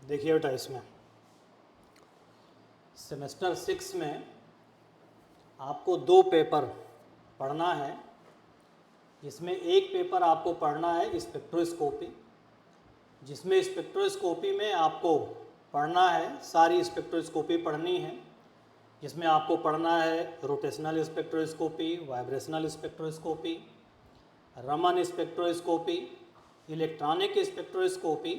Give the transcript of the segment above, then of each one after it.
देखिए बेटा, इसमें सेमेस्टर 6 में आपको 2 पेपर पढ़ना है। इसमें एक पेपर आपको पढ़ना है स्पेक्ट्रोस्कोपी, जिसमें स्पेक्ट्रोस्कोपी में आपको पढ़ना है, सारी स्पेक्ट्रोस्कोपी पढ़नी है। जिसमें आपको पढ़ना है rotational spectroscopy, vibrational spectroscopy, Raman spectroscopy, electronic spectroscopy,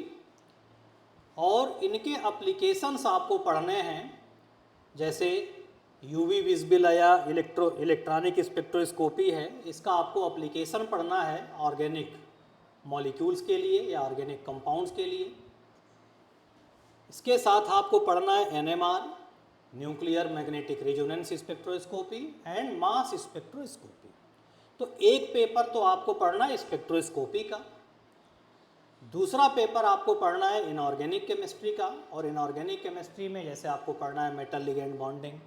और इनके एप्लीकेशंस आपको पढ़ने हैं। जैसे यूवी विजिबल या इलेक्ट्रॉनिक स्पेक्ट्रोस्कोपी है, इसका आपको एप्लीकेशन पढ़ना है ऑर्गेनिक मॉलिक्यूल्स के लिए या ऑर्गेनिक कंपाउंड्स के लिए। इसके साथ आपको पढ़ना है NMR, nuclear magnetic resonance spectroscopy and mass spectroscopy. तो एक पेपर तो आपको पढ़ना है स्पेक्ट्रोस्कोपी का, दूसरा पेपर आपको पढ़ना है इनऑर्गेनिक केमिस्ट्री का। और इनऑर्गेनिक केमिस्ट्री में जैसे आपको पढ़ना है मेटल लिगेंड बॉन्डिंग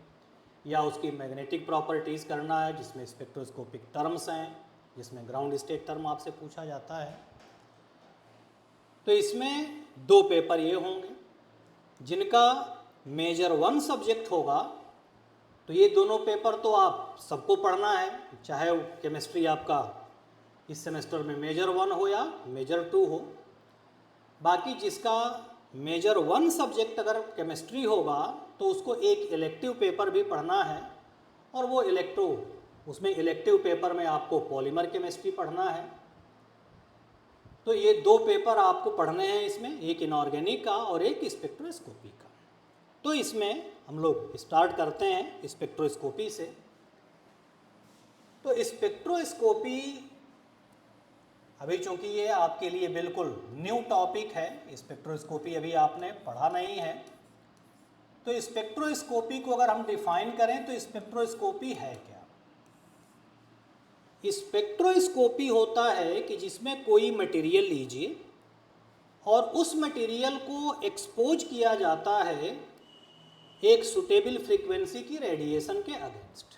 या उसकी मैग्नेटिक प्रॉपर्टीज़ करना है, जिसमें स्पेक्ट्रोस्कोपिक टर्म्स हैं, जिसमें ग्राउंड स्टेट टर्म आपसे पूछा जाता है। तो इसमें 2 पेपर ये होंगे जिनका मेजर 1 सब्जेक्ट होगा। तो ये दोनों पेपर तो आप सबको पढ़ना है, चाहे केमिस्ट्री आपका इस सेमेस्टर में मेजर 1 हो या मेजर 2 हो। बाकी जिसका मेजर 1 सब्जेक्ट अगर केमिस्ट्री होगा तो उसको एक इलेक्टिव पेपर भी पढ़ना है, और वो उसमें इलेक्टिव पेपर में आपको पॉलीमर केमिस्ट्री पढ़ना है। तो ये 2 पेपर आपको पढ़ने हैं इसमें, एक इनऑर्गेनिक का और एक स्पेक्ट्रोस्कोपी का। तो इसमें हम लोग स्टार्ट करते हैं स्पेक्ट्रोस्कोपी से। तो स्पेक्ट्रोस्कोपी अभी चूंकि ये आपके लिए बिल्कुल न्यू टॉपिक है, स्पेक्ट्रोस्कोपी अभी आपने पढ़ा नहीं है। तो स्पेक्ट्रोस्कोपी को अगर हम डिफाइन करें तो स्पेक्ट्रोस्कोपी है क्या? स्पेक्ट्रोस्कोपी होता है कि जिसमें कोई मटेरियल लीजिए और उस मटेरियल को एक्सपोज किया जाता है एक सुटेबल फ्रीक्वेंसी की रेडिएशन के अगेंस्ट।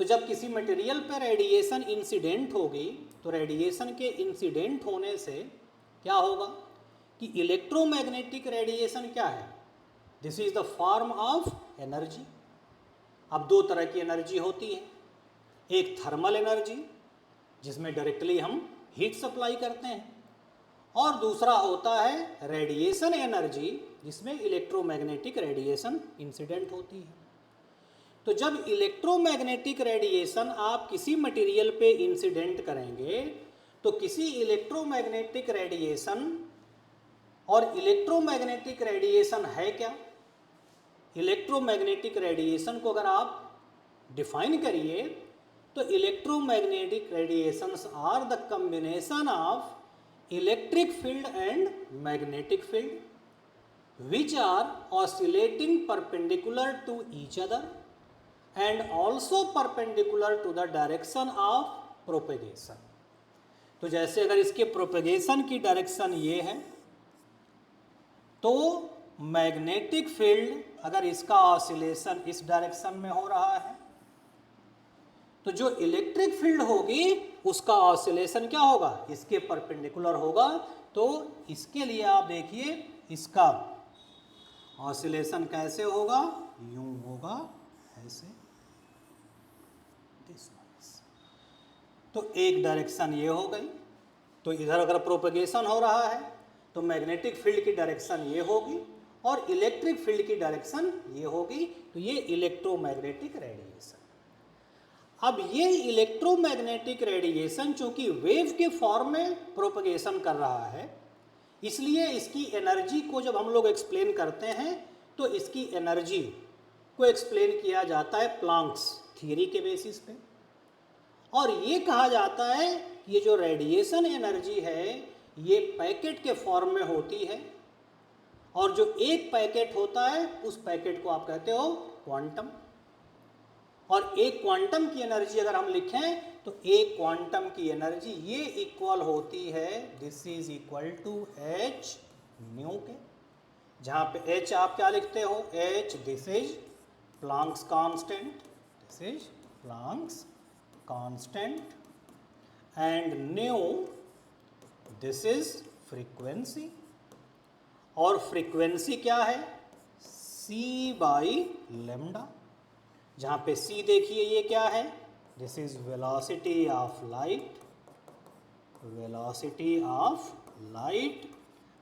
तो जब किसी मटेरियल पर रेडिएशन इंसिडेंट होगी तो रेडिएशन के इंसिडेंट होने से क्या होगा कि इलेक्ट्रोमैग्नेटिक रेडिएशन क्या है? This is the form of energy. अब 2 तरह की एनर्जी होती है, एक थर्मल एनर्जी जिसमें डायरेक्टली हम हीट सप्लाई करते हैं, और दूसरा होता है रेडिएशन एनर्जी जिसमें इलेक्ट्रोमैग्नेटिक रेडिएशन इंसिडेंट होती है। तो जब इलेक्ट्रोमैग्नेटिक रेडिएशन आप किसी मटेरियल पे इंसिडेंट करेंगे तो किसी इलेक्ट्रोमैग्नेटिक रेडिएशन, और इलेक्ट्रोमैग्नेटिक रेडिएशन है क्या? इलेक्ट्रोमैग्नेटिक रेडिएशन को अगर आप डिफाइन करिए तो electromagnetic radiations are the combination of electric field and magnetic field which are oscillating perpendicular to each other and also perpendicular to the direction of propagation। तो जैसे अगर इसके प्रोपेगेशन की डायरेक्शन ये है तो मैग्नेटिक फील्ड अगर इसका ऑसिलेशन इस डायरेक्शन में हो रहा है तो जो इलेक्ट्रिक फील्ड होगी उसका ऑसिलेशन क्या होगा? इसके परपेंडिकुलर होगा। तो इसके लिए आप देखिए इसका ऑसिलेशन कैसे होगा, यूं होगा ऐसे। तो एक डायरेक्शन ये हो गई, तो इधर अगर प्रोपेगेशन हो रहा है तो मैग्नेटिक फील्ड की डायरेक्शन ये होगी और इलेक्ट्रिक फील्ड की डायरेक्शन ये होगी। तो ये इलेक्ट्रोमैग्नेटिक रेडिएशन। अब ये इलेक्ट्रोमैग्नेटिक रेडिएशन चूंकि वेव के फॉर्म में प्रोपेगेशन कर रहा है, इसलिए इसकी एनर्जी को जब हम लोग एक्सप्लेन करते हैं तो इसकी एनर्जी को एक्सप्लेन किया जाता है प्लांक्स थ्योरी के बेसिस पे। और ये कहा जाता है कि ये जो रेडिएशन एनर्जी है ये पैकेट के फॉर्म में होती है, और जो एक पैकेट होता है उस पैकेट को आप कहते हो क्वांटम। और एक क्वांटम की एनर्जी अगर हम लिखें तो एक क्वांटम की एनर्जी ये इक्वल होती है, this is equal to h nu के, जहाँ पे एच आप क्या लिखते हो? H this is Planck's constant, this is Planck's constant, and nu this is frequency. और फ्रीक्वेंसी क्या है, c बाई लेमडा, जहाँ पे c देखिए ये क्या है, this is velocity of light, velocity of light,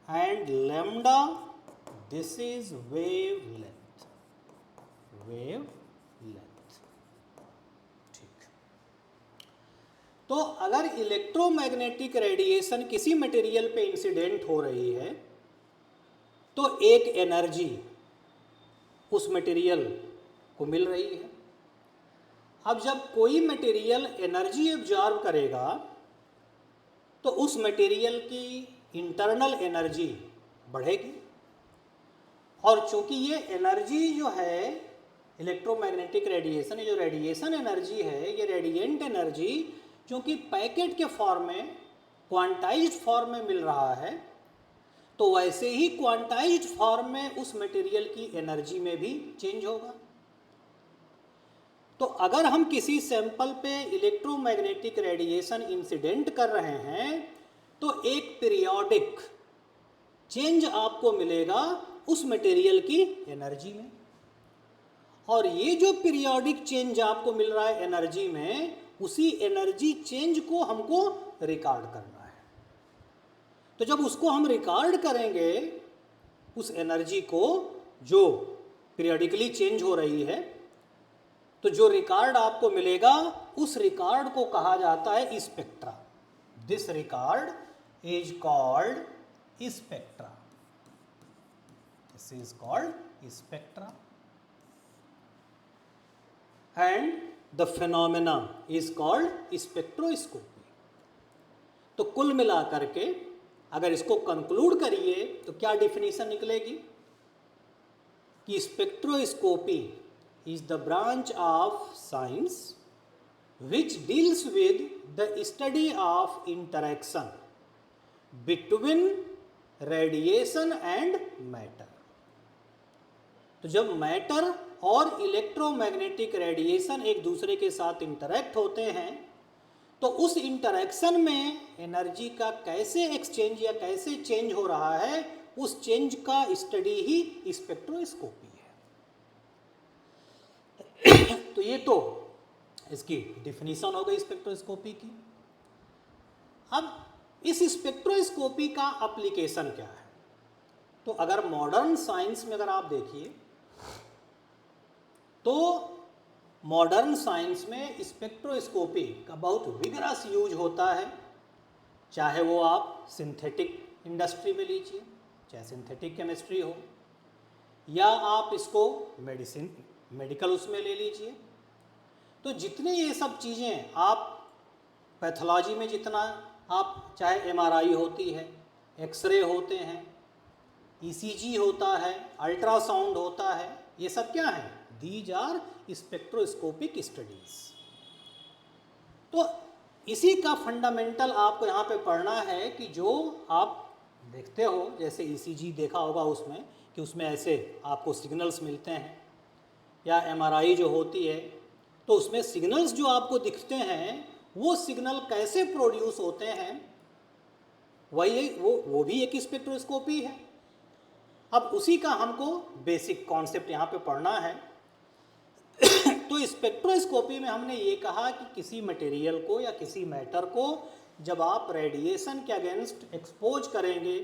and lambda this is wave length, wave length. ठीक, तो अगर इलेक्ट्रोमैग्नेटिक रेडिएशन किसी मटेरियल पे इंसिडेंट हो रही है तो एक एनर्जी उस मटेरियल को मिल रही है। अब जब कोई मटेरियल एनर्जी एब्जॉर्ब करेगा तो उस मटेरियल की इंटरनल एनर्जी बढ़ेगी, और चूंकि ये एनर्जी जो है इलेक्ट्रोमैग्नेटिक रेडिएशन, ये जो रेडिएशन एनर्जी है, ये रेडिएंट एनर्जी चूंकि पैकेट के फॉर्म में, क्वांटाइज्ड फॉर्म में मिल रहा है, तो वैसे ही क्वांटाइज्ड फॉर्म में उस मटेरियल की एनर्जी में भी चेंज होगा। तो अगर हम किसी सैंपल पे इलेक्ट्रोमैग्नेटिक रेडिएशन इंसिडेंट कर रहे हैं तो एक पीरियोडिक चेंज आपको मिलेगा उस मटेरियल की एनर्जी में, और ये जो पीरियोडिक चेंज आपको मिल रहा है एनर्जी में, उसी एनर्जी चेंज को हमको रिकॉर्ड करना है। तो जब उसको हम रिकॉर्ड करेंगे उस एनर्जी को जो पीरियडिकली चेंज हो रही है, तो जो रिकॉर्ड आपको मिलेगा उस रिकॉर्ड को कहा जाता है spectra. This record is called spectra, this is called spectra, and the phenomena is called spectroscopy. तो कुल मिलाकर के अगर इसको कंक्लूड करिए तो क्या डिफिनीशन निकलेगी कि spectroscopy is the branch of science which deals with the study of interaction between radiation and matter। तो जब मैटर और इलेक्ट्रोमैग्नेटिक रेडिएशन एक दूसरे के साथ इंटरैक्ट होते हैं तो उस इंटरैक्शन में एनर्जी का कैसे एक्सचेंज या कैसे चेंज हो रहा है, उस चेंज का स्टडी ही स्पेक्ट्रोस्कोपी है। तो ये तो इसकी डिफिनीशन हो गई स्पेक्ट्रोस्कोपी की। अब इस स्पेक्ट्रोस्कोपी का एप्लीकेशन क्या है, तो अगर मॉडर्न साइंस में अगर आप देखिए तो मॉडर्न साइंस में स्पेक्ट्रोस्कोपी का बहुत विगरस यूज होता है, चाहे वो आप सिंथेटिक इंडस्ट्री में लीजिए, चाहे सिंथेटिक केमिस्ट्री हो, या आप इसको मेडिकल उसमें ले लीजिए। तो जितने ये सब चीज़ें आप पैथोलॉजी में, जितना आप चाहे एमआरआई होती है, एक्सरे होते हैं, ईसीजी होता है, अल्ट्रासाउंड होता है, ये सब क्या है, दीज आर स्पेक्ट्रोस्कोपिक स्टडीज। तो इसी का फंडामेंटल आपको यहाँ पे पढ़ना है कि जो आप देखते हो, जैसे ईसीजी देखा होगा उसमें कि उसमें ऐसे आपको सिग्नल्स मिलते हैं, या एमआरआई जो होती है तो उसमें सिग्नल्स जो आपको दिखते हैं वो सिग्नल कैसे प्रोड्यूस होते हैं, वही वो भी एक स्पेक्ट्रोस्कोपी है। अब उसी का हमको बेसिक कॉन्सेप्ट यहाँ पे पढ़ना है। तो स्पेक्ट्रोस्कोपी में हमने ये कहा कि किसी मटेरियल को या किसी मैटर को जब आप रेडिएशन के अगेंस्ट एक्सपोज करेंगे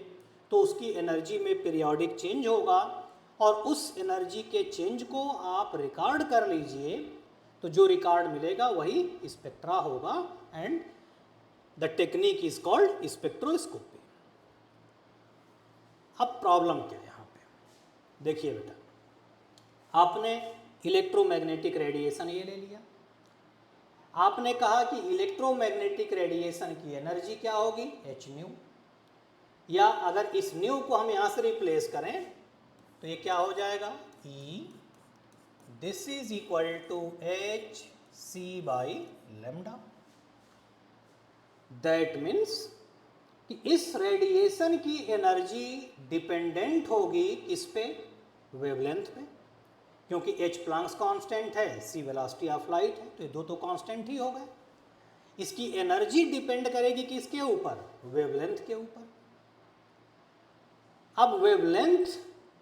तो उसकी एनर्जी में पीरियोडिक चेंज होगा, और उस एनर्जी के चेंज को आप रिकॉर्ड कर लीजिए, तो जो रिकॉर्ड मिलेगा वही स्पेक्ट्रा होगा, and the technique is called spectroscopy. अब प्रॉब्लम क्या है यहाँ पे, देखिए बेटा, आपने इलेक्ट्रोमैग्नेटिक रेडिएशन ये ले लिया, आपने कहा कि इलेक्ट्रोमैग्नेटिक रेडिएशन की एनर्जी क्या होगी, एच न्यू, या अगर इस न्यू को हम यहाँ से रिप्लेस करें तो ये क्या हो जाएगा, E, this is equal to H C by lambda. That means कि इस रेडिएशन की एनर्जी डिपेंडेंट होगी किस पे, वेवलेंथ पे, क्योंकि एच प्लांक्स कांस्टेंट है, सी वेलोसिटी ऑफ लाइट है, तो ये दो तो कांस्टेंट ही हो गए। इसकी एनर्जी डिपेंड करेगी किसके ऊपर, वेवलेंथ के ऊपर। अब वेवलेंथ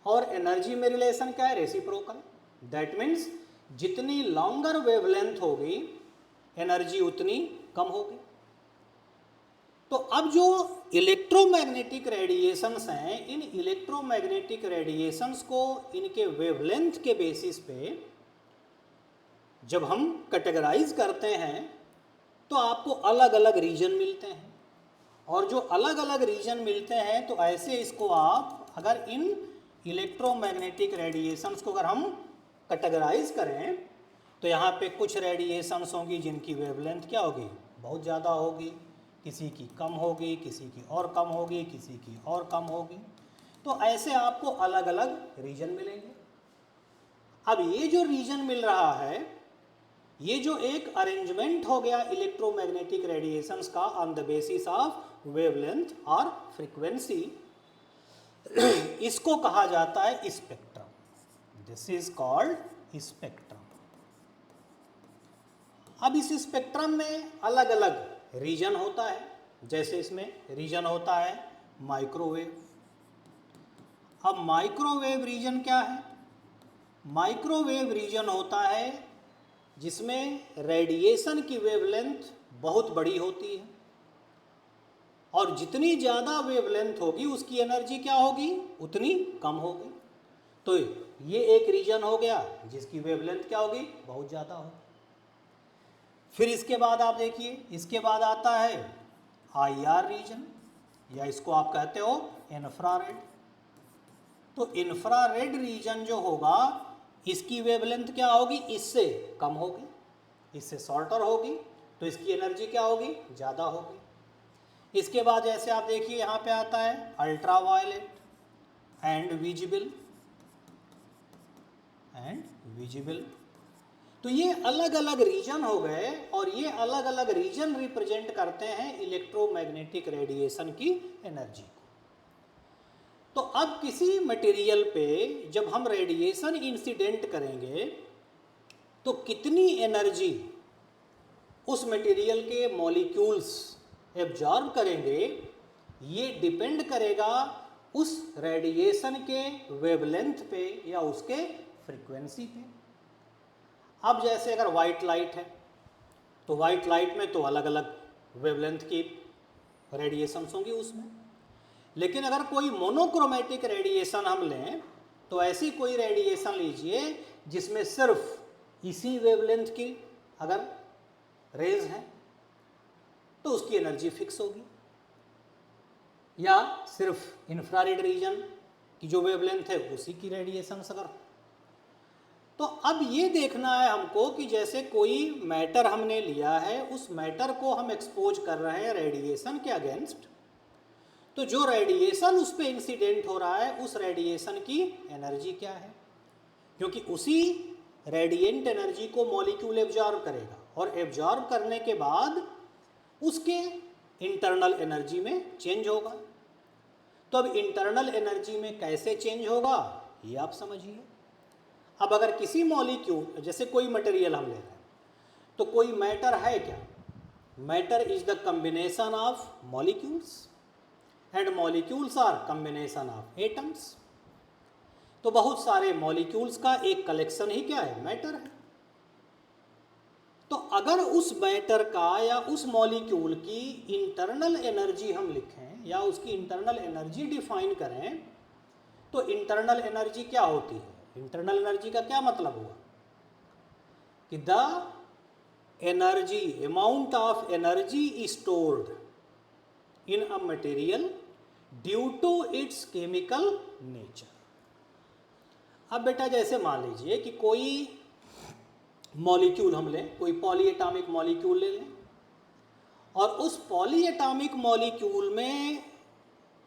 और एनर्जी में रिलेशन क्या है? रेसिप्रोकल। दैट मीन्स जितनी लॉन्गर वेवलेंथ होगी एनर्जी उतनी कम होगी। तो अब जो इलेक्ट्रोमैग्नेटिक रेडिएशंस हैं, इन इलेक्ट्रोमैग्नेटिक रेडिएशंस को इनके वेवलेंथ के बेसिस पे जब हम कैटेगराइज करते हैं तो आपको अलग अलग रीजन मिलते हैं, और जो अलग अलग रीजन मिलते हैं तो ऐसे इसको आप अगर इन इलेक्ट्रोमैग्नेटिक रेडिएशंस को अगर हम कैटेगराइज करें तो यहाँ पे कुछ रेडिएशंस होंगी जिनकी वेवलेंथ क्या होगी? बहुत ज़्यादा होगी, किसी की कम होगी, किसी की और कम होगी, किसी की और कम होगी। तो ऐसे आपको अलग अलग रीजन मिलेंगे। अब ये जो रीजन मिल रहा है, ये जो एक अरेंजमेंट हो गया इलेक्ट्रोमैग्नेटिक रेडिएशंस का on the basis of wavelength और फ्रीक्वेंसी, इसको कहा जाता है spectrum. This is called spectrum. अब इस स्पेक्ट्रम में अलग अलग रीजन होता है, जैसे इसमें रीजन होता है माइक्रोवेव। अब माइक्रोवेव रीजन क्या है? माइक्रोवेव रीजन होता है जिसमें रेडिएशन की वेवलेंथ बहुत बड़ी होती है, और जितनी ज़्यादा वेवलेंथ होगी उसकी एनर्जी क्या होगी? उतनी कम होगी। तो ये एक रीजन हो गया जिसकी वेवलेंथ क्या होगी? बहुत ज़्यादा होगी। फिर इसके बाद आप देखिए, इसके बाद आता है IR रीजन, या इसको आप कहते हो इंफ्रारेड। तो इंफ्रारेड रीजन जो होगा इसकी वेवलेंथ क्या होगी? इससे कम होगी, इससे शॉर्टर होगी, तो इसकी एनर्जी क्या होगी? ज़्यादा होगी। इसके बाद जैसे आप देखिए यहाँ पे आता है अल्ट्रावायलेट एंड विजिबल। तो ये अलग अलग रीजन हो गए, और ये अलग अलग रीजन रिप्रेजेंट करते हैं इलेक्ट्रोमैग्नेटिक रेडिएशन की एनर्जी को। तो अब किसी मटेरियल पे जब हम रेडिएशन इंसिडेंट करेंगे तो कितनी एनर्जी उस मटेरियल के मॉलिक्यूल्स एब्जॉर्ब करेंगे, ये डिपेंड करेगा उस रेडिएशन के वेवलेंथ पे या उसके फ्रीक्वेंसी पे। अब जैसे अगर वाइट लाइट है तो वाइट लाइट में तो अलग अलग वेवलेंथ की रेडिएशंस होंगी उसमें, लेकिन अगर कोई मोनोक्रोमेटिक रेडिएशन हम लें तो ऐसी कोई रेडिएशन लीजिए जिसमें सिर्फ इसी वेवलेंथ की अगर रेज है तो उसकी एनर्जी फिक्स होगी, या सिर्फ इंफ्रारेड रीजन की जो वेवलेंथ है उसी की रेडिएशन अगर। तो अब ये देखना है हमको कि जैसे कोई मैटर हमने लिया है, उस मैटर को हम एक्सपोज कर रहे हैं रेडिएशन के अगेंस्ट, तो जो रेडिएशन उस पर इंसिडेंट हो रहा है उस रेडिएशन की एनर्जी क्या है, क्योंकि उसी रेडिएंट एनर्जी को मॉलिक्यूल एब्जॉर्ब करेगा, और एब्जॉर्ब करने के बाद उसके इंटरनल एनर्जी में चेंज होगा। तो अब इंटरनल एनर्जी में कैसे चेंज होगा ये आप समझिए। अब अगर किसी मॉलिक्यूल, जैसे कोई मटेरियल हम ले रहे हैं, तो कोई मैटर है क्या? Matter is the combination of molecules, and molecules are combination of atoms. तो बहुत सारे मॉलिक्यूल्स का एक कलेक्शन ही क्या है? मैटर है। तो अगर उस मैटर का या उस मॉलिक्यूल की इंटरनल एनर्जी हम लिखें या उसकी इंटरनल एनर्जी डिफाइन करें, तो इंटरनल एनर्जी क्या होती है? इंटरनल एनर्जी का क्या मतलब हुआ कि the energy, amount of energy stored in a material due to its chemical nature. अब बेटा जैसे मान लीजिए कि कोई मॉलिक्यूल हम लें, कोई पॉलीएटॉमिक मॉलिक्यूल ले लें, और उस पॉलीएटॉमिक मॉलिक्यूल में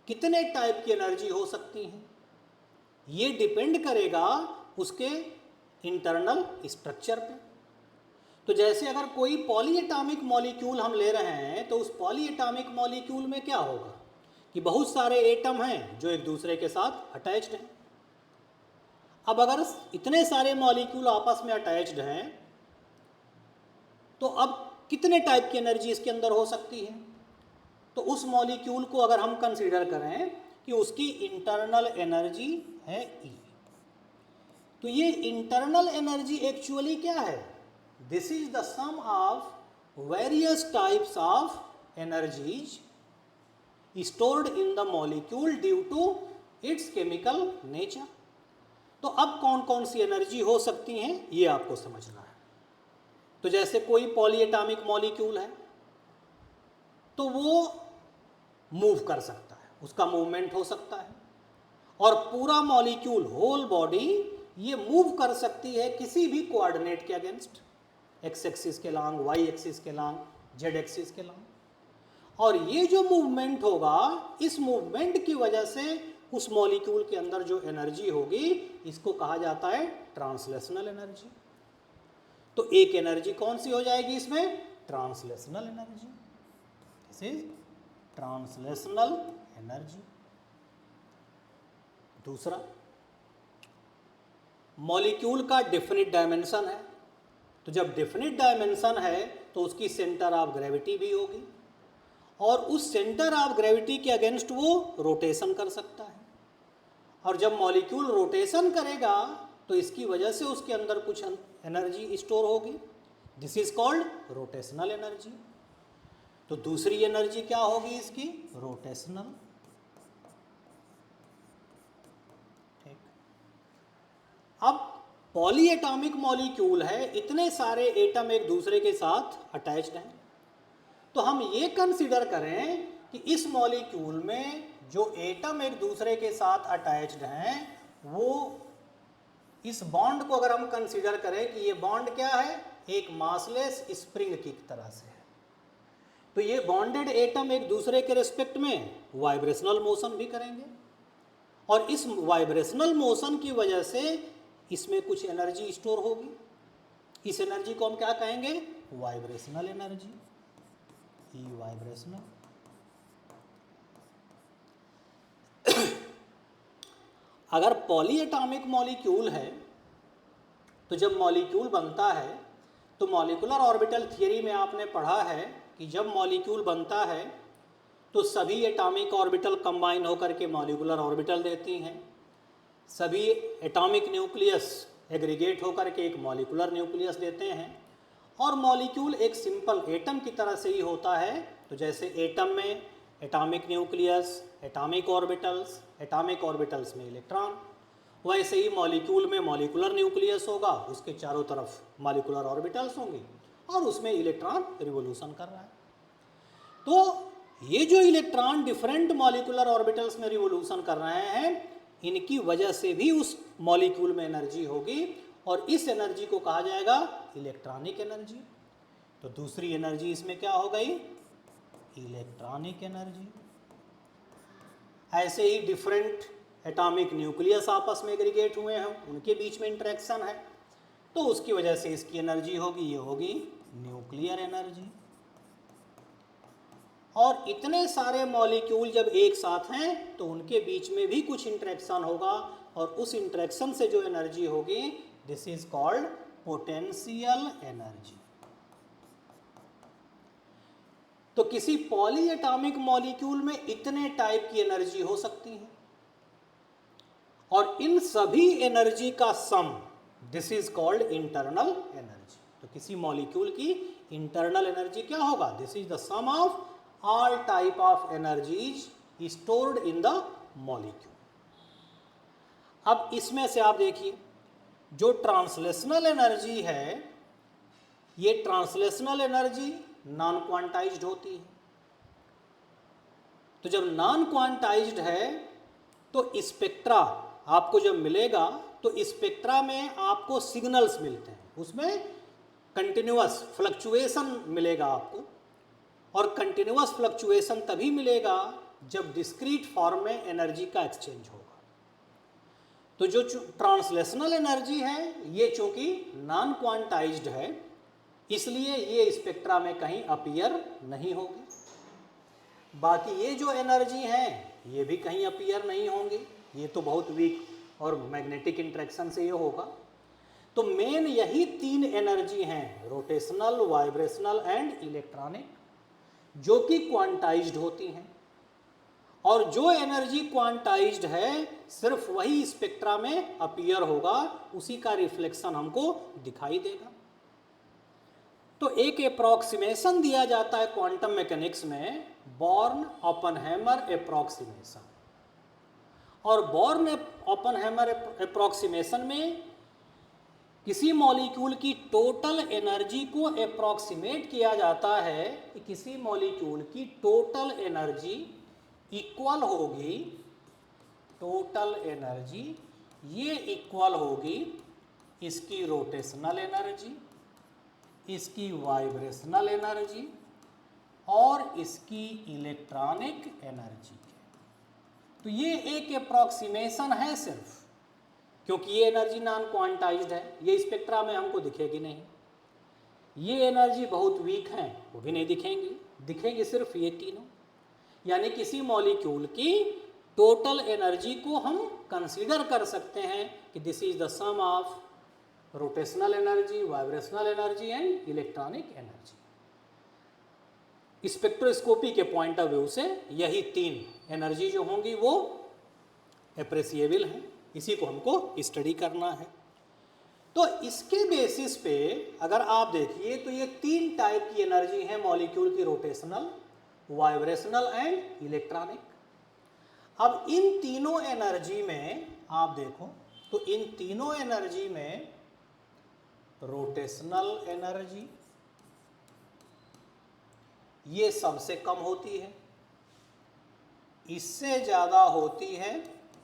कितने टाइप की एनर्जी हो सकती हैं, ये डिपेंड करेगा उसके इंटरनल स्ट्रक्चर पे। तो जैसे अगर कोई पॉलीएटॉमिक मॉलिक्यूल हम ले रहे हैं तो उस पॉलीएटॉमिक मॉलिक्यूल में क्या होगा कि बहुत सारे एटम हैं जो एक दूसरे के साथ अटैच्ड हैं। अब अगर इतने सारे मॉलिक्यूल आपस में अटैच्ड हैं तो अब कितने टाइप की एनर्जी इसके अंदर हो सकती है? तो उस मॉलिक्यूल को अगर हम कंसीडर करें कि उसकी इंटरनल एनर्जी है E। तो ये इंटरनल एनर्जी एक्चुअली क्या है? This is the sum of various types of energies stored in the molecule due to its chemical nature. तो अब कौन कौन सी एनर्जी हो सकती हैं ये आपको समझना है। तो जैसे कोई पॉलीएटॉमिक मॉलिक्यूल है तो वो मूव कर सकता है, उसका मूवमेंट हो सकता है, और पूरा मॉलिक्यूल होल बॉडी ये मूव कर सकती है किसी भी कोऑर्डिनेट के अगेंस्ट, एक्स एक्सिस के लॉन्ग, वाई एक्सिस के लॉन्ग, जेड एक्सिस के लॉन्ग। और ये जो मूवमेंट होगा, इस मूवमेंट की वजह से उस मॉलिक्यूल के अंदर जो एनर्जी होगी इसको कहा जाता है ट्रांसलेशनल एनर्जी। तो एक एनर्जी कौन सी हो जाएगी इसमें? Translational energy. This is translational energy. दूसरा, मॉलिक्यूल का डेफिनिट डायमेंशन है। तो जब डेफिनिट डायमेंशन है तो उसकी सेंटर ऑफ ग्रेविटी भी होगी, और उस सेंटर ऑफ ग्रेविटी के अगेंस्ट वो रोटेशन कर सकता है। और जब मॉलिक्यूल रोटेशन करेगा तो इसकी वजह से उसके अंदर कुछ एनर्जी स्टोर होगी। This is called rotational energy. तो दूसरी एनर्जी क्या होगी इसकी? रोटेशनल। ठीक। अब पॉलीएटॉमिक मॉलिक्यूल है, इतने सारे एटम एक दूसरे के साथ अटैच्ड हैं। तो हम ये कंसीडर करें कि इस मॉलिक्यूल में जो एटम एक दूसरे के साथ अटैच्ड हैं, वो इस बॉन्ड को अगर हम कंसीडर करें कि ये बॉन्ड क्या है? एक मासलेस स्प्रिंग की तरह से है। तो ये बॉन्डेड एटम एक दूसरे के रिस्पेक्ट में वाइब्रेशनल मोशन भी करेंगे, और इस वाइब्रेशनल मोशन की वजह से इसमें कुछ एनर्जी स्टोर होगी। इस एनर्जी को हम क्या कहेंगे? वाइब्रेशनल एनर्जी, ई वाइब्रेशनल। अगर पॉलीएटॉमिक मॉलिक्यूल है तो जब मॉलिक्यूल बनता है तो मॉलिक्यूलर ऑर्बिटल थियरी में आपने पढ़ा है कि जब मॉलिक्यूल बनता है तो सभी एटॉमिक ऑर्बिटल कंबाइन होकर के मॉलिक्यूलर ऑर्बिटल देती हैं, सभी एटॉमिक न्यूक्लियस एग्रीगेट होकर के एक मॉलिक्यूलर न्यूक्लियस देते हैं, और मॉलिक्यूल एक सिंपल एटम की तरह से ही होता है। तो जैसे एटम में एटॉमिक न्यूक्लियस, एटॉमिक ऑर्बिटल्स में इलेक्ट्रॉन, वैसे ही मॉलिक्यूल में मॉलिक्यूलर न्यूक्लियस होगा, उसके चारों तरफ मॉलिक्यूलर ऑर्बिटल्स होंगे, और उसमें इलेक्ट्रॉन रिवोल्यूशन कर रहा है। तो ये जो इलेक्ट्रॉन डिफरेंट मॉलिक्यूलर ऑर्बिटल्स में रिवोल्यूशन कर रहे हैं, इनकी वजह से भी उस मॉलिक्यूल में एनर्जी होगी, और इस एनर्जी को कहा जाएगा इलेक्ट्रॉनिक एनर्जी। तो दूसरी एनर्जी इसमें क्या हो गई? Electronic energy. ऐसे ही डिफरेंट एटॉमिक न्यूक्लियस आपस में एग्रीगेट हुए हैं, उनके बीच में इंटरेक्शन है, तो उसकी वजह से इसकी एनर्जी होगी, ये होगी न्यूक्लियर एनर्जी। और इतने सारे मॉलिक्यूल जब एक साथ हैं तो उनके बीच में भी कुछ इंटरेक्शन होगा, और उस इंटरेक्शन से जो एनर्जी होगी, this is called potential energy. तो किसी पॉलीएटॉमिक मॉलिक्यूल में इतने टाइप की एनर्जी हो सकती है, और इन सभी एनर्जी का sum, this is called internal energy. तो किसी मॉलिक्यूल की इंटरनल एनर्जी क्या होगा? This is the sum of all type of energies stored in the molecule. अब इसमें से आप देखिए, जो ट्रांसलेशनल एनर्जी है, ये ट्रांसलेशनल एनर्जी नॉन क्वांटाइज्ड होती है। तो जब नॉन क्वांटाइज्ड है तो स्पेक्ट्रा आपको जब मिलेगा तो स्पेक्ट्रा में आपको सिग्नल्स मिलते हैं, उसमें कंटिन्यूअस फ्लक्चुएशन मिलेगा आपको, और कंटिन्यूअस फ्लक्चुएशन तभी मिलेगा जब डिस्क्रीट फॉर्म में एनर्जी का एक्सचेंज होगा। तो जो ट्रांसलेशनल एनर्जी है, ये चूंकि नॉन क्वांटाइज्ड है, इसलिए ये स्पेक्ट्रा में कहीं अपीयर नहीं होगी। बाकी ये जो एनर्जी हैं, ये भी कहीं अपीयर नहीं होंगी, ये तो बहुत वीक और मैग्नेटिक इंटरेक्शन से ये होगा। तो मेन यही तीन एनर्जी हैं, रोटेशनल, वाइब्रेशनल एंड इलेक्ट्रॉनिक, जो कि क्वांटाइज्ड होती हैं। और जो एनर्जी क्वांटाइज्ड है सिर्फ वही स्पेक्ट्रा में अपीयर होगा, उसी का रिफ्लेक्शन हमको दिखाई देगा। तो एक अप्रॉक्सीमेशन दिया जाता है क्वांटम मैकेनिक्स में, बॉर्न ओपेनहाइमर अप्रॉक्सीमेशन। और बॉर्न ओपेनहाइमर अप्रॉक्सीमेशन में किसी मॉलिक्यूल की टोटल एनर्जी को अप्रॉक्सीमेट किया जाता है कि किसी मॉलिक्यूल की टोटल एनर्जी इक्वल होगी, टोटल एनर्जी ये इक्वल होगी इसकी रोटेशनल एनर्जी, इसकी वाइब्रेशनल एनर्जी और इसकी इलेक्ट्रॉनिक एनर्जी के। तो ये एक अप्रॉक्सीमेशन है सिर्फ, क्योंकि ये एनर्जी नॉन क्वांटाइज्ड है, ये स्पेक्ट्रा में हमको दिखेगी नहीं। ये एनर्जी बहुत वीक है, वो भी नहीं दिखेंगी, दिखेंगे सिर्फ ये तीनों। यानी किसी मॉलिक्यूल की टोटल एनर्जी को हम कंसीडर कर सकते हैं कि this is the sum of rotational energy, vibrational energy and electronic energy. Spectroscopy के पॉइंट ऑफ व्यू से यही तीन एनर्जी जो होंगी वो एप्रिसिएबल हैं, इसी को हमको स्टडी करना है। तो इसके बेसिस पे अगर आप देखिए तो ये तीन टाइप की एनर्जी है मॉलिक्यूल की, रोटेशनल, वाइब्रेशनल एंड इलेक्ट्रॉनिक। अब इन तीनों एनर्जी में आप देखो तो इन तीनों एनर्जी में रोटेशनल एनर्जी ये सबसे कम होती है, इससे ज़्यादा होती है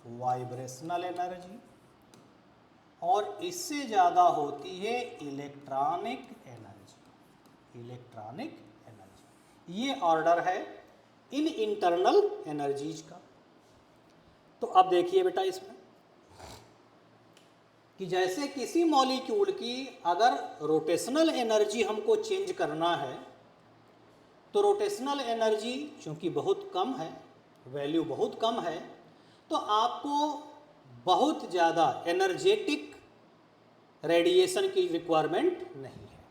वाइब्रेशनल एनर्जी और इससे ज़्यादा होती है इलेक्ट्रॉनिक एनर्जी, इलेक्ट्रॉनिक एनर्जी। ये ऑर्डर है इन इंटरनल एनर्जीज का। तो अब देखिए बेटा इसमें कि जैसे किसी मॉलिक्यूल की अगर रोटेशनल एनर्जी हमको चेंज करना है तो रोटेशनल एनर्जी चूँकि बहुत कम है, वैल्यू बहुत कम है, तो आपको बहुत ज़्यादा एनर्जेटिक रेडिएशन की रिक्वायरमेंट नहीं है।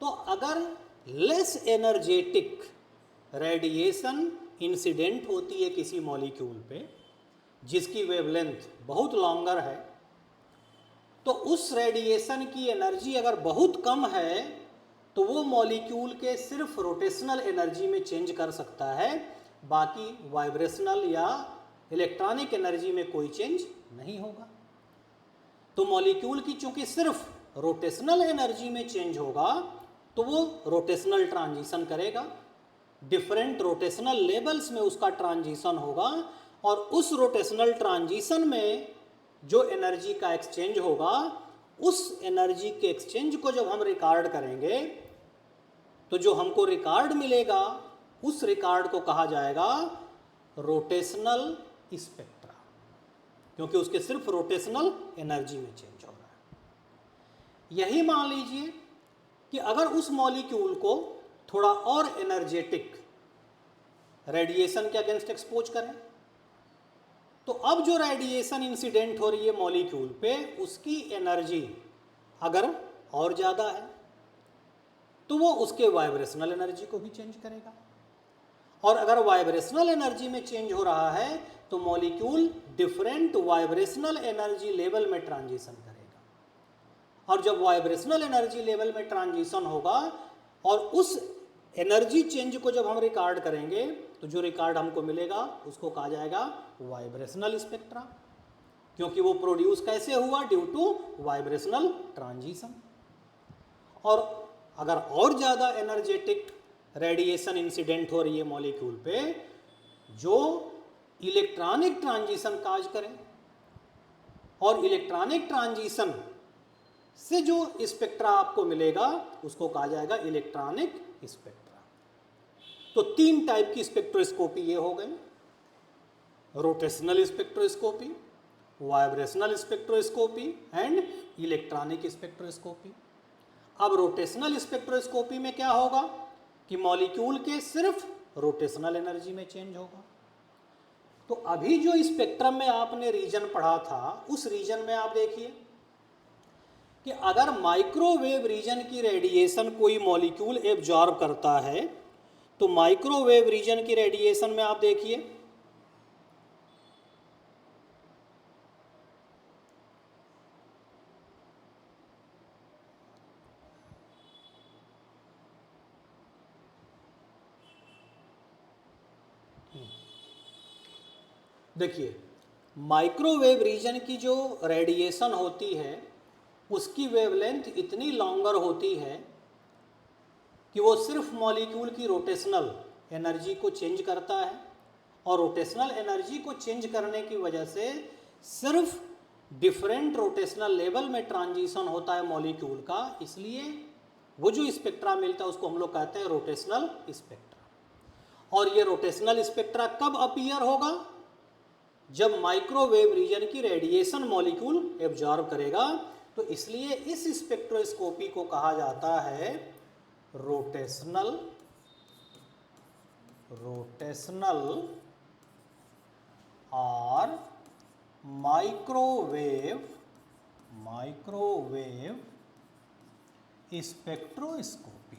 तो अगर लेस एनर्जेटिक रेडिएशन इंसिडेंट होती है किसी मॉलिक्यूल पे जिसकी वेवलेंथ बहुत लॉन्गर है, तो उस रेडिएशन की एनर्जी अगर बहुत कम है तो वो मॉलिक्यूल के सिर्फ रोटेशनल एनर्जी में चेंज कर सकता है, बाकी वाइब्रेशनल या इलेक्ट्रॉनिक एनर्जी में कोई चेंज नहीं होगा। तो मॉलिक्यूल की चूंकि सिर्फ रोटेशनल एनर्जी में चेंज होगा तो वो रोटेशनल ट्रांजिशन करेगा, डिफरेंट रोटेशनल लेवल्स में उसका ट्रांजिशन होगा और उस रोटेशनल ट्रांजिशन में जो एनर्जी का एक्सचेंज होगा उस एनर्जी के एक्सचेंज को जब हम रिकॉर्ड करेंगे तो जो हमको रिकॉर्ड मिलेगा उस रिकॉर्ड को कहा जाएगा रोटेशनल स्पेक्ट्रा, क्योंकि उसके सिर्फ रोटेशनल एनर्जी में चेंज हो रहा है। यही मान लीजिए कि अगर उस मॉलिक्यूल को थोड़ा और एनर्जेटिक रेडिएशन के अगेंस्ट एक्सपोज करें तो अब जो रेडिएशन इंसिडेंट हो रही है मॉलिक्यूल पे उसकी एनर्जी अगर और ज़्यादा है तो वो उसके वाइब्रेशनल एनर्जी को भी चेंज करेगा, और अगर वाइब्रेशनल एनर्जी में चेंज हो रहा है तो molecule different vibrational energy level में ट्रांजिशन करेगा, और जब वाइब्रेशनल एनर्जी लेवल में ट्रांजिशन होगा और उस एनर्जी चेंज को जब हम रिकॉर्ड करेंगे तो जो रिकॉर्ड हमको मिलेगा उसको कहा जाएगा वाइब्रेशनल स्पेक्ट्रा, क्योंकि वो प्रोड्यूस कैसे हुआ, ड्यू टू वाइब्रेशनल ट्रांजिशन। और अगर और ज़्यादा एनर्जेटिक रेडिएशन इंसिडेंट हो रही है मॉलिक्यूल पे जो इलेक्ट्रॉनिक ट्रांजिशन काज करें, और इलेक्ट्रॉनिक ट्रांजिशन से जो स्पेक्ट्रा आपको मिलेगा उसको कहा जाएगा इलेक्ट्रॉनिक स्पेक्ट्रा। तो तीन टाइप की स्पेक्ट्रोस्कोपी ये हो गई, rotational spectroscopy, vibrational spectroscopy and electronic spectroscopy. अब रोटेशनल स्पेक्ट्रोस्कोपी में क्या होगा कि मॉलिक्यूल के सिर्फ रोटेशनल एनर्जी में चेंज होगा। तो अभी जो स्पेक्ट्रम में आपने रीजन पढ़ा था उस रीजन में आप देखिए कि अगर माइक्रोवेव रीजन की रेडिएशन कोई मॉलिक्यूल एब्जॉर्ब करता है तो माइक्रोवेव रीजन की रेडिएशन में आप देखिए देखिए, माइक्रोवेव रीजन की जो रेडिएशन होती है उसकी वेवलेंथ इतनी लॉन्गर होती है कि वो सिर्फ मॉलिक्यूल की रोटेशनल एनर्जी को चेंज करता है, और रोटेशनल एनर्जी को चेंज करने की वजह से सिर्फ डिफरेंट रोटेशनल लेवल में ट्रांजिशन होता है मॉलिक्यूल का, इसलिए वो जो स्पेक्ट्रा मिलता है उसको हम लोग कहते हैं रोटेशनल स्पेक्ट्रा। और ये रोटेशनल स्पेक्ट्रा कब अपीयर होगा? जब माइक्रोवेव रीजन की रेडिएशन मॉलिक्यूल एब्जॉर्ब करेगा। तो इसलिए इस स्पेक्ट्रोस्कोपी को कहा जाता है रोटेशनल और माइक्रोवेव स्पेक्ट्रोस्कोपी।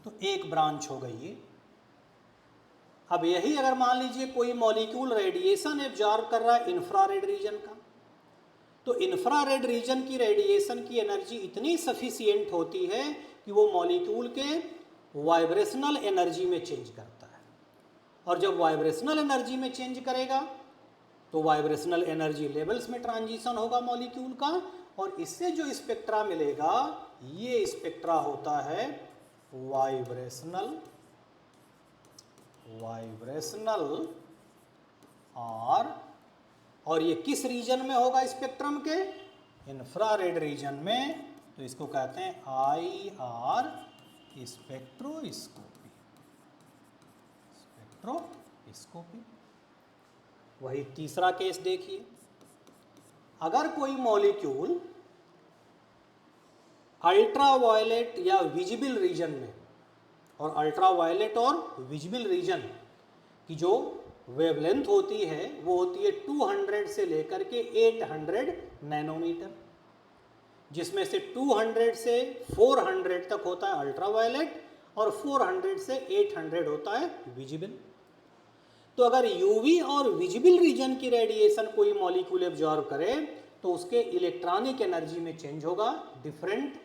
तो एक ब्रांच हो गई ये। अब यही अगर मान लीजिए कोई मॉलिक्यूल रेडिएशन एब्जॉर्ब कर रहा है इंफ्रारेड रीजन का, तो इंफ्रारेड रीजन की रेडिएशन की एनर्जी इतनी सफिशिएंट होती है कि वो मॉलिक्यूल के वाइब्रेशनल एनर्जी में चेंज करता है। और जब वाइब्रेशनल एनर्जी में चेंज करेगा तो वाइब्रेशनल एनर्जी लेवल्स में ट्रांजिशन होगा मॉलिक्यूल का, और इससे जो स्पेक्ट्रा मिलेगा ये स्पेक्ट्रा होता है वाइब्रेशनल और ये किस रीजन में होगा स्पेक्ट्रम के? इंफ्रारेड रीजन में। तो इसको कहते हैं IR स्पेक्ट्रोस्कोपी। वही तीसरा केस देखिए, अगर कोई मॉलिक्यूल अल्ट्रावायलेट या विजिबल रीजन में, और अल्ट्रावायलेट और विजिबल रीजन की जो वेवलेंथ होती है वो होती है 200 से लेकर के 800 नैनोमीटर, जिसमें से 200 से 400 तक होता है अल्ट्रावायलेट और 400 से 800 होता है विजिबल। तो अगर यूवी और विजिबल रीजन की रेडिएशन कोई मॉलिक्यूल एब्जॉर्ब करे तो उसके इलेक्ट्रॉनिक एनर्जी में चेंज होगा। डिफरेंट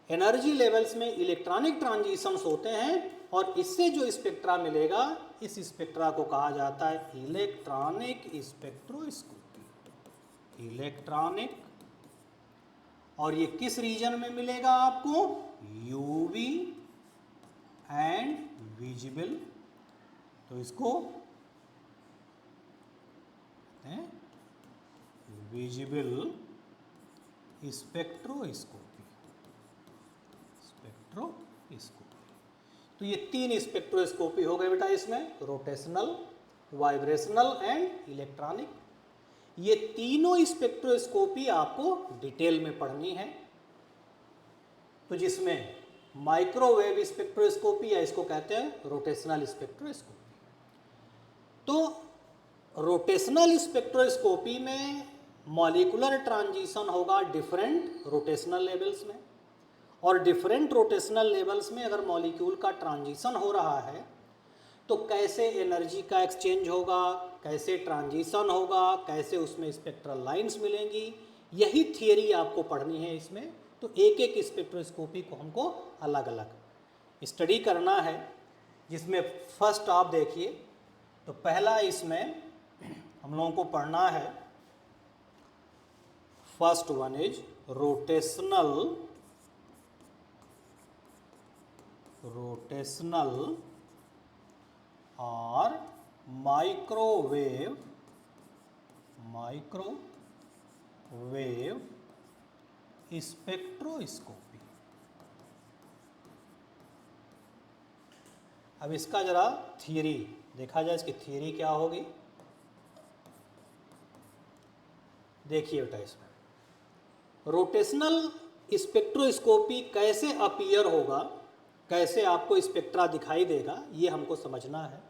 एनर्जी लेवल्स में इलेक्ट्रॉनिक ट्रांजिशंस होते हैं, और इससे जो स्पेक्ट्रा मिलेगा इस स्पेक्ट्रा को कहा जाता है इलेक्ट्रॉनिक स्पेक्ट्रोस्कोपी। इलेक्ट्रॉनिक, और ये किस रीजन में मिलेगा आपको? UV and visible. तो इसको विजिबल स्पेक्ट्रोस्कोपी। तो ये 3 स्पेक्ट्रोस्कोपी हो गए बेटा इसमें, रोटेशनल, वाइब्रेशनल एंड इलेक्ट्रॉनिक। ये तीनों स्पेक्ट्रोस्कोपी आपको डिटेल में पढ़नी है। तो जिसमें माइक्रोवेव स्पेक्ट्रोस्कोपी या इसको कहते हैं रोटेशनल स्पेक्ट्रोस्कोपी। तो रोटेशनल स्पेक्ट्रोस्कोपी में मॉलिक्यूलर ट्रांजिशन होगा डिफरेंट रोटेशनल लेवल्स में, और डिफरेंट रोटेशनल लेवल्स में अगर मॉलिक्यूल का ट्रांजिशन हो रहा है तो कैसे एनर्जी का एक्सचेंज होगा, कैसे ट्रांजिशन होगा, कैसे उसमें स्पेक्ट्रल लाइंस मिलेंगी, यही थियरी आपको पढ़नी है इसमें। तो एक एक स्पेक्ट्रोस्कोपी को हमको अलग अलग स्टडी करना है, जिसमें फर्स्ट आप देखिए, तो पहला इसमें हम लोगों को पढ़ना है, फर्स्ट वन इज रोटेशनल और माइक्रोवेव स्पेक्ट्रोस्कोपी। अब इसका जरा थियरी देखा जाए, इसकी थियरी क्या होगी। देखिए बेटा, इसमें रोटेशनल स्पेक्ट्रोस्कोपी कैसे अपीयर होगा, कैसे आपको स्पेक्ट्रा दिखाई देगा, ये हमको समझना है।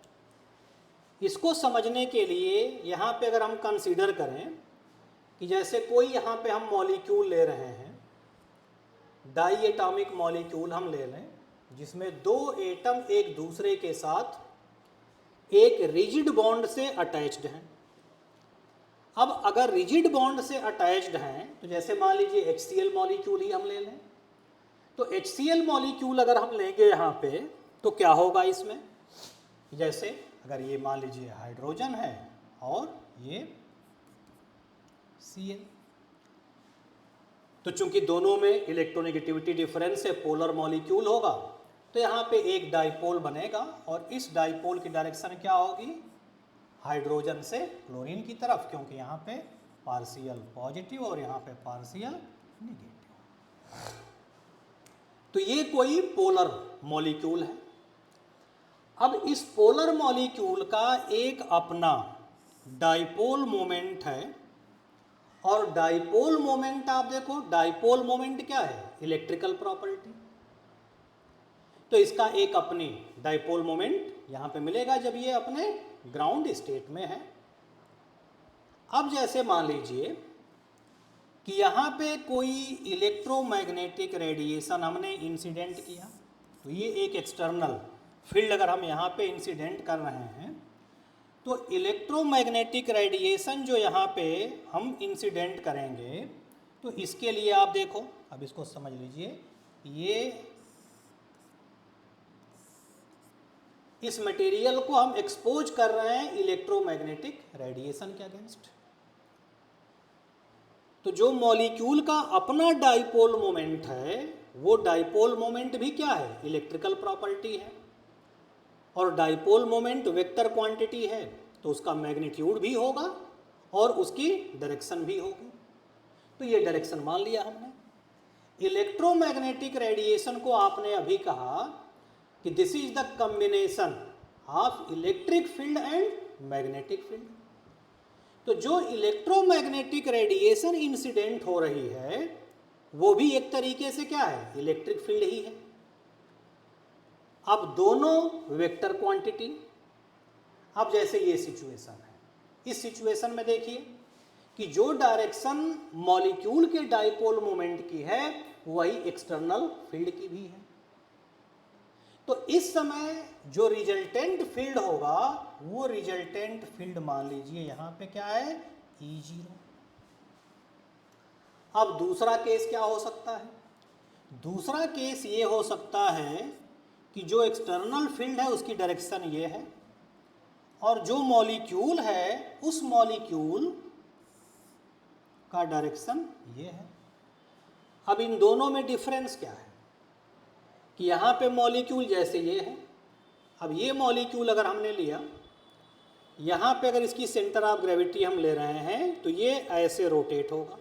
इसको समझने के लिए यहाँ पे अगर हम कंसीडर करें कि जैसे कोई यहाँ पे हम मॉलिक्यूल ले रहे हैं, डाई एटॉमिक मॉलिक्यूल हम ले लें, जिसमें 2 एटम एक दूसरे के साथ एक रिजिड बॉन्ड से अटैच्ड हैं। अब अगर रिजिड बॉन्ड से अटैच्ड हैं, तो जैसे मान लीजिए HCl मॉलिक्यूल ही हम ले लें, तो HCl मॉलिक्यूल अगर हम लेंगे यहाँ पे तो क्या होगा, इसमें जैसे अगर ये मान लीजिए हाइड्रोजन है और ये Cl, तो चूंकि दोनों में इलेक्ट्रोनेगेटिविटी डिफरेंस है, पोलर मॉलिक्यूल होगा, तो यहाँ पे एक डाइपोल बनेगा और इस डाइपोल की डायरेक्शन क्या होगी, हाइड्रोजन से क्लोरीन की तरफ, क्योंकि यहाँ पे पार्शियल पॉजिटिव और यहाँ पे पार्शियल नेगेटिव। तो ये कोई पोलर मॉलिक्यूल है। अब इस पोलर मॉलिक्यूल का एक अपना डाइपोल मोमेंट है, और डाइपोल मोमेंट आप देखो, डाइपोल मोमेंट क्या है, इलेक्ट्रिकल प्रॉपर्टी। तो इसका एक अपनी डाइपोल मोमेंट यहाँ पे मिलेगा जब ये अपने ग्राउंड स्टेट में है। अब जैसे मान लीजिए कि यहाँ पे कोई इलेक्ट्रोमैग्नेटिक रेडिएशन हमने इंसिडेंट किया, तो ये एक एक्सटर्नल फील्ड अगर हम यहाँ पे इंसिडेंट कर रहे हैं, तो इलेक्ट्रोमैग्नेटिक रेडिएशन जो यहाँ पे हम इंसिडेंट करेंगे, तो इसके लिए आप देखो, अब इसको समझ लीजिए, ये इस मटेरियल को हम एक्सपोज कर रहे हैं इलेक्ट्रोमैग्नेटिक रेडिएशन के अगेंस्ट। तो जो मॉलिक्यूल का अपना डाइपोल मोमेंट है, वो डाइपोल मोमेंट भी क्या है, इलेक्ट्रिकल प्रॉपर्टी है, और डाइपोल मोमेंट वेक्टर क्वांटिटी है, तो उसका मैग्नीट्यूड भी होगा और उसकी डायरेक्शन भी होगी। तो ये डायरेक्शन मान लिया हमने। इलेक्ट्रोमैग्नेटिक रेडिएशन को आपने अभी कहा कि this is the combination of electric field and magnetic field. तो जो इलेक्ट्रोमैग्नेटिक रेडिएशन इंसिडेंट हो रही है, वो भी एक तरीके से क्या है, इलेक्ट्रिक फील्ड ही है। अब दोनों वेक्टर क्वांटिटी। अब जैसे ये सिचुएशन है, इस सिचुएशन में देखिए कि जो डायरेक्शन मॉलिक्यूल के डाइपोल मोमेंट की है, वही एक्सटर्नल फील्ड की भी है। तो इस समय जो रिजल्टेंट फील्ड होगा, वो रिजल्टेंट फील्ड मान लीजिए यहाँ पे क्या है, E0। अब दूसरा केस क्या हो सकता है, दूसरा केस ये हो सकता है कि जो एक्सटर्नल फील्ड है उसकी डायरेक्शन ये है, और जो मॉलिक्यूल है उस मॉलिक्यूल का डायरेक्शन ये है। अब इन दोनों में डिफरेंस क्या है कि यहाँ पे मॉलिक्यूल जैसे ये है, अब ये मॉलिक्यूल अगर हमने लिया, यहाँ पे अगर इसकी सेंटर ऑफ ग्रेविटी हम ले रहे हैं, तो ये ऐसे रोटेट होगा,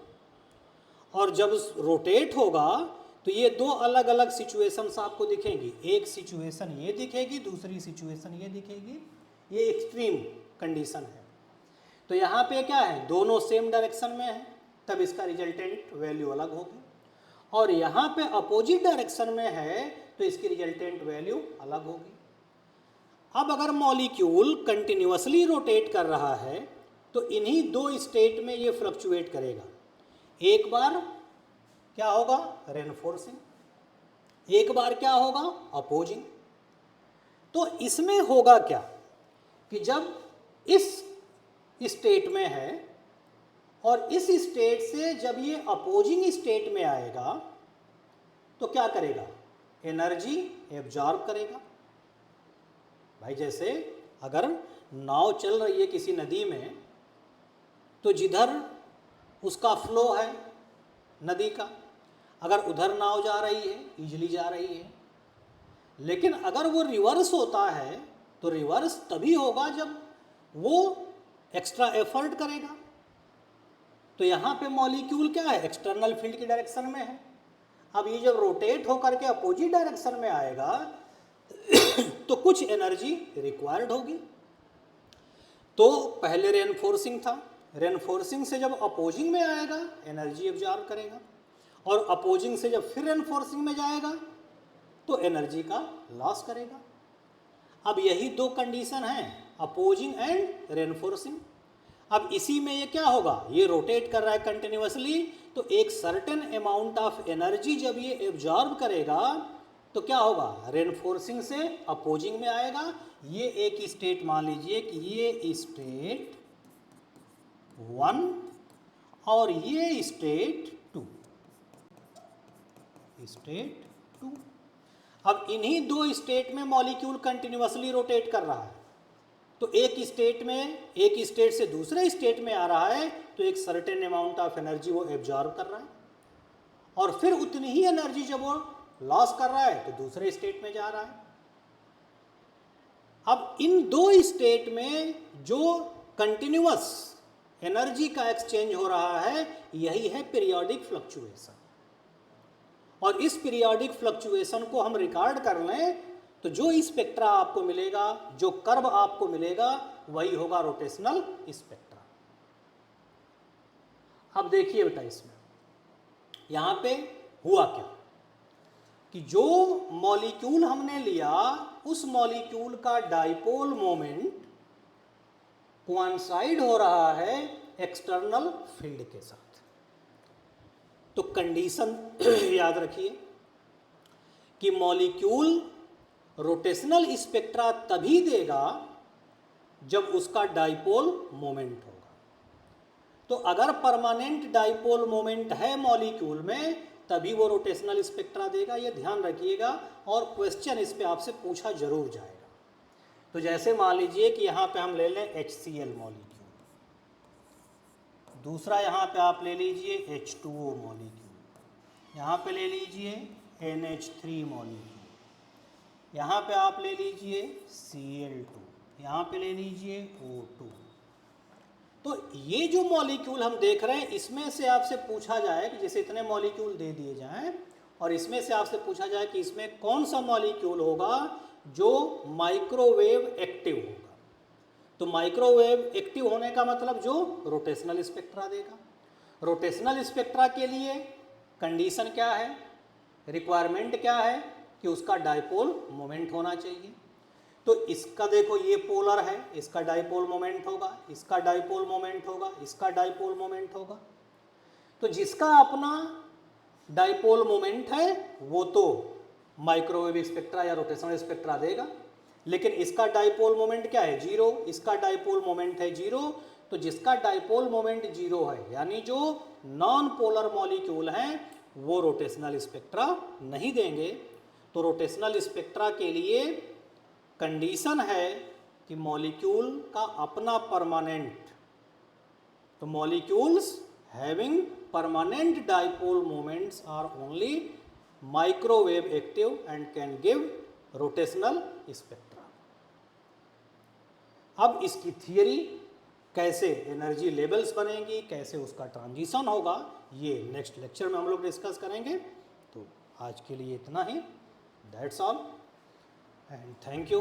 और जब रोटेट होगा तो ये दो अलग अलग सिचुएशंस आपको दिखेंगी। एक सिचुएशन ये दिखेगी, दूसरी सिचुएशन ये दिखेगी। ये एक्सट्रीम कंडीशन है। तो यहाँ पे क्या है, दोनों सेम डायरेक्शन में है, तब इसका रिजल्टेंट वैल्यू अलग होगी, और यहाँ पे अपोजिट डायरेक्शन में है तो इसकी रिजल्टेंट वैल्यू अलग होगी। अब अगर मॉलिक्यूल कंटिन्यूअसली रोटेट कर रहा है, तो इन्हीं दो स्टेट में ये फ्लक्चुएट करेगा। एक बार क्या होगा, रेनफोर्सिंग, एक बार क्या होगा, अपोजिंग। तो इसमें होगा क्या कि जब इस स्टेट में है और इस स्टेट से जब ये अपोजिंग स्टेट में आएगा, तो क्या करेगा, एनर्जी एब्जॉर्ब करेगा। भाई जैसे अगर नाव चल रही है किसी नदी में, तो जिधर उसका फ्लो है नदी का, अगर उधर नाव जा रही है, इजली जा रही है। लेकिन अगर वो रिवर्स होता है, तो रिवर्स तभी होगा जब वो एक्स्ट्रा एफर्ट करेगा। तो यहाँ पे मॉलिक्यूल क्या है, एक्सटर्नल फील्ड की डायरेक्शन में है। अब ये जब रोटेट होकर के अपोजिट डायरेक्शन में आएगा तो कुछ एनर्जी रिक्वायर्ड होगी। तो पहले रेनफोर्सिंग था, रेनफोर्सिंग से जब अपोजिंग में आएगा एनर्जी एब्जॉर्ब करेगा, और अपोजिंग से जब फिर रेनफोर्सिंग में जाएगा तो एनर्जी का लॉस करेगा। अब यही दो कंडीशन हैं, अपोजिंग एंड रेनफोर्सिंग। अब इसी में ये क्या होगा, ये रोटेट कर रहा है कंटिन्यूअसली, तो एक सर्टेन अमाउंट ऑफ एनर्जी जब ये एब्जॉर्ब करेगा तो क्या होगा, रेनफोर्सिंग से अपोजिंग में आएगा। ये एक स्टेट मान लीजिए कि ये स्टेट 1 और ये स्टेट 2, स्टेट 2। अब इन्हीं दो स्टेट में मॉलिक्यूल कंटिन्यूअसली रोटेट कर रहा है। तो एक स्टेट से दूसरे स्टेट में आ रहा है तो एक सर्टेन अमाउंट ऑफ एनर्जी वो एब्जॉर्ब कर रहा है, और फिर उतनी ही एनर्जी जब वो लॉस कर रहा है तो दूसरे स्टेट में जा रहा है। अब इन दो स्टेट में जो कंटिन्यूअस एनर्जी का एक्सचेंज हो रहा है यही है पीरियोडिक फ्लक्चुएशन, और इस पीरियोडिक फ्लक्चुएशन को हम रिकॉर्ड कर लें तो जो स्पेक्ट्रा आपको मिलेगा, जो कर्व आपको मिलेगा, वही होगा रोटेशनल स्पेक्ट्रा। अब देखिए बेटा, इसमें यहां पे हुआ क्या कि जो मॉलिक्यूल हमने लिया उस मॉलिक्यूल का डाइपोल मोमेंट कोइंसाइड हो रहा है एक्सटर्नल फील्ड के साथ। तो कंडीशन याद रखिए कि मॉलिक्यूल रोटेशनल स्पेक्ट्रा तभी देगा जब उसका डाइपोल मोमेंट होगा। तो अगर परमानेंट डाइपोल मोमेंट है मॉलिक्यूल में तभी वो रोटेशनल स्पेक्ट्रा देगा, ये ध्यान रखिएगा, और क्वेश्चन इस पे आपसे पूछा जरूर जाएगा। तो जैसे मान लीजिए कि यहाँ पे हम ले लें HCl मॉलिक्यूल, दूसरा यहाँ पे आप ले लीजिए H2O मॉलिक्यूल, यहाँ पे ले लीजिए NH3 मॉलिक्यूल, यहाँ पे आप ले लीजिए Cl2, यहाँ पे ले लीजिए O2। तो ये जो मॉलिक्यूल हम देख रहे हैं इसमें से आपसे पूछा जाए कि जैसे इतने मॉलिक्यूल दे दिए जाएं और इसमें से आपसे पूछा जाए कि इसमें कौन सा मॉलिक्यूल होगा जो माइक्रोवेव एक्टिव होगा। तो माइक्रोवेव एक्टिव होने का मतलब जो रोटेशनल स्पेक्ट्रा देगा। रोटेशनल स्पेक्ट्रा के लिए कंडीशन क्या है, रिक्वायरमेंट क्या है कि उसका डाइपोल मोमेंट होना चाहिए। तो इसका देखो ये पोलर है, इसका डाइपोल मोमेंट होगा, इसका डाइपोल मोमेंट होगा, इसका डाइपोल मोमेंट होगा। तो जिसका अपना डाइपोल मोमेंट है वो तो माइक्रोवेव स्पेक्ट्रा या रोटेशनल स्पेक्ट्रा देगा, लेकिन इसका डाइपोल मोमेंट क्या है, जीरो, इसका डाइपोल मोमेंट है जीरो। तो जिसका डाइपोल मोमेंट जीरो है यानी जो नॉन पोलर मॉलिक्यूल हैं वो रोटेशनल स्पेक्ट्रा नहीं देंगे। तो रोटेशनल स्पेक्ट्रा के लिए कंडीशन है कि मॉलिक्यूल का अपना परमानेंट, तो molecules having permanent dipole moments are only microwave active and can give rotational spectra. अब इसकी थियरी कैसे एनर्जी लेवल्स बनेंगी, कैसे उसका ट्रांजिशन होगा, ये नेक्स्ट लेक्चर में हम लोग डिस्कस करेंगे। तो आज के लिए इतना ही, that's all and thank you.